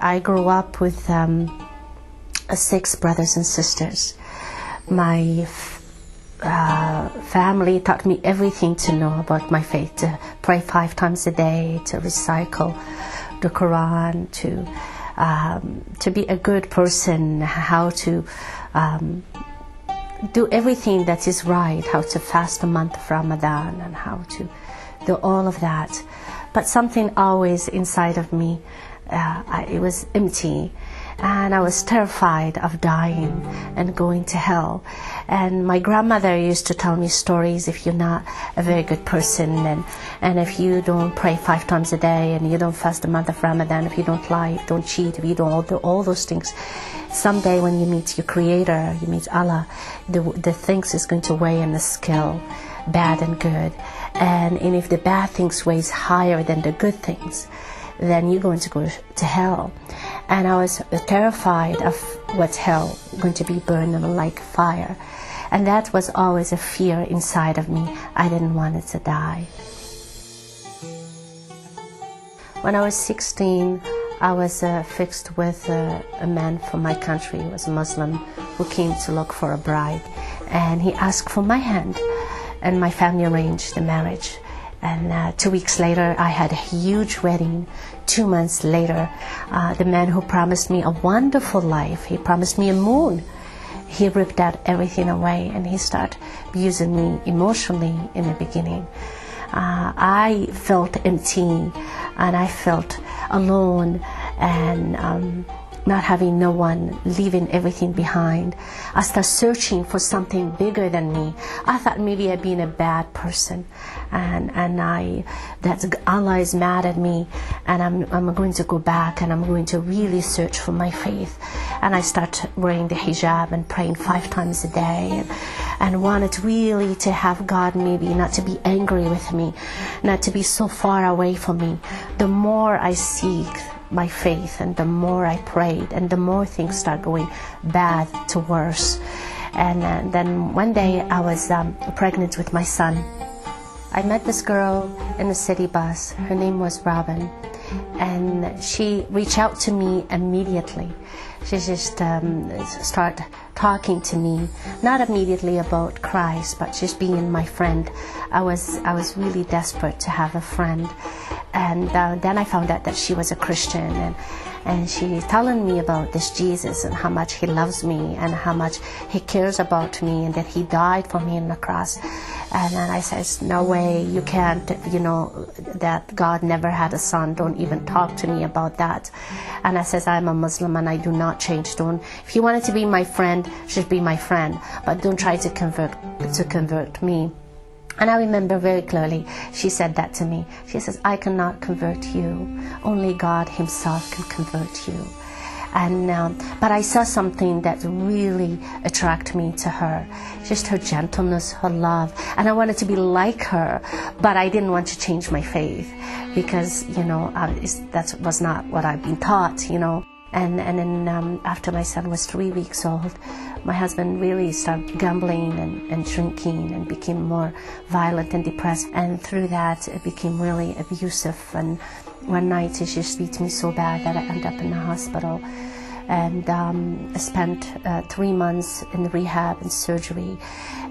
I grew up with 6 brothers and sisters. My family taught me everything to know about my faith, to pray 5 times a day, to recycle the Quran, to be a good person, how to do everything that is right, how to fast the month of Ramadan and how to do all of that. But something always inside of me, it was empty, and I was terrified of dying and going to hell. And my grandmother used to tell me stories: if you're not a very good person, and if you don't pray 5 times a day, and you don't fast the month of Ramadan, if you don't lie, if you don't cheat, if you don't do all those things, someday when you meet your Creator, you meet Allah, the things is going to weigh in the scale, bad and good. And if the bad things weighs higher than the good things, then you're going to go to hell. And I was terrified of what's hell, going to be burned like fire. And that was always a fear inside of me. I didn't want it to die. When I was 16, I was fixed with a man from my country. He was a Muslim who came to look for a bride. And he asked for my hand, and my family arranged the marriage. And 2 weeks later, I had a huge wedding. 2 months later, the man who promised me a wonderful life, he promised me a moon, he ripped that everything away, and he started abusing me emotionally in the beginning. I felt empty, and I felt alone, and not having no one, leaving everything behind. I started searching for something bigger than me. I thought maybe I'd been a bad person, and that Allah is mad at me, and I'm going to go back, and I'm going to really search for my faith. And I started wearing the hijab and praying 5 times a day, and wanted really to have God maybe not to be angry with me, not to be so far away from me. The more I seek my faith, and the more I prayed, and the more things start going bad to worse. And then one day I was pregnant with my son. I met this girl in the city bus. Her name was Robin, and she reached out to me immediately. She just started talking to me, not immediately about Christ, but just being my friend. I was really desperate to have a friend. And then I found out that she was a Christian, and she telling me about this Jesus and how much he loves me and how much he cares about me, and that he died for me on the cross. And then I says, no way, you can't, that God never had a son. Don't even talk to me about that. And I says, I'm a Muslim and I do not change. If you wanted to be my friend, should be my friend, but don't try to convert me. And I remember very clearly, she said that to me. She says, I cannot convert you. Only God himself can convert you. And but I saw something that really attracted me to her. Just her gentleness, her love. And I wanted to be like her, but I didn't want to change my faith, because, that was not what I've been taught, And then after my son was 3 weeks old, my husband really started gambling and drinking, and became more violent and depressed. And through that, it became really abusive. And one night, he just beat me so bad that I ended up in the hospital. And I spent 3 months in rehab and surgery,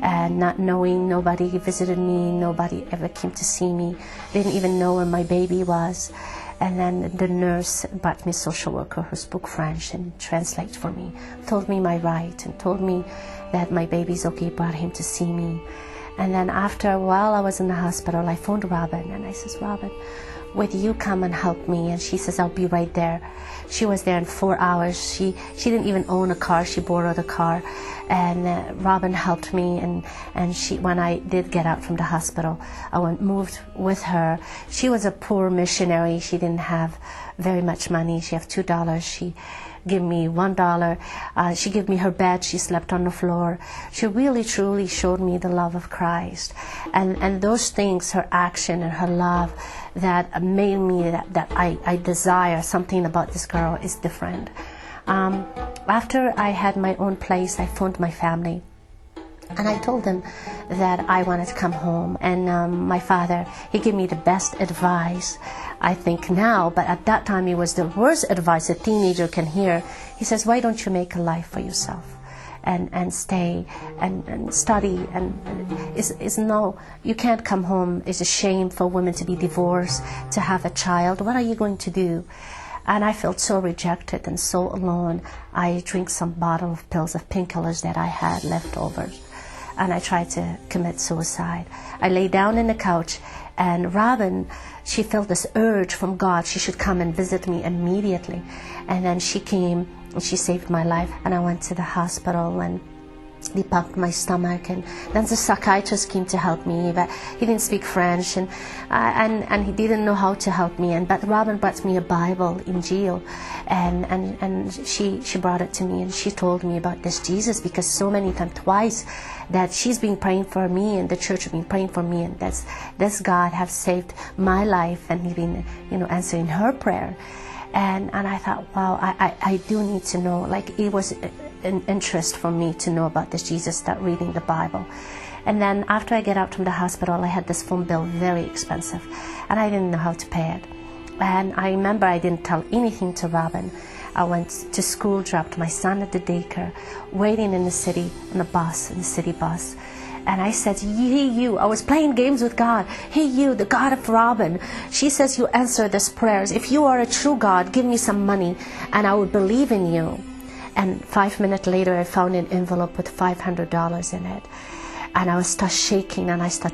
and not knowing, nobody visited me, nobody ever came to see me. Didn't even know where my baby was. And then the nurse brought me a social worker who spoke French and translated for me, told me my right, and told me that my baby's okay, brought him to see me. And then after a while I was in the hospital, I phoned Robin, and I says, Robin, would you come and help me? And she says, I'll be right there. She was there in 4 hours. She didn't even own a car. She borrowed a car. And Robin helped me, and she, when I did get out from the hospital, I moved with her. She was a poor missionary. She didn't have very much money. She had $2. She gave me $1. She gave me her bed. She slept on the floor. She really, truly showed me the love of Christ. And those things, her action and her love, that made me that I desire something about this girl is different. After I had my own place, I phoned my family, and I told them that I wanted to come home. And my father, he gave me the best advice. I think now, but at that time it was the worst advice a teenager can hear. He says, why don't you make a life for yourself and stay and study, and you can't come home. It's a shame for women to be divorced, to have a child. What are you going to do? And I felt so rejected and so alone. I drank some bottle of pills of painkillers that I had left over, and I tried to commit suicide. I lay down in the couch, and Robin, she felt this urge from God. She should come and visit me immediately. And then she came and she saved my life. And I went to the hospital, and they pumped my stomach, and then the psychiatrist came to help me, but he didn't speak French, and he didn't know how to help me. But Robin brought me a Bible in jail, and she brought it to me, and she told me about this Jesus, because so many times, twice, that she's been praying for me, and the church has been praying for me, and this God have saved my life, and He's been, answering her prayer. And I thought, wow, I do need to know. Like, it was an interest for me to know about this Jesus, start reading the Bible. And then after I get out from the hospital, I had this phone bill, very expensive, and I didn't know how to pay it. And I remember I didn't tell anything to Robin. I went to school, dropped my son at the daycare, waiting in the city, in the city bus. And I said, hey, you, I was playing games with God. Hey, you, the God of Robin. She says you answer these prayers. If you are a true God, give me some money, and I would believe in you. And 5 minutes later, I found an envelope with $500 in it. And I was start shaking, and I started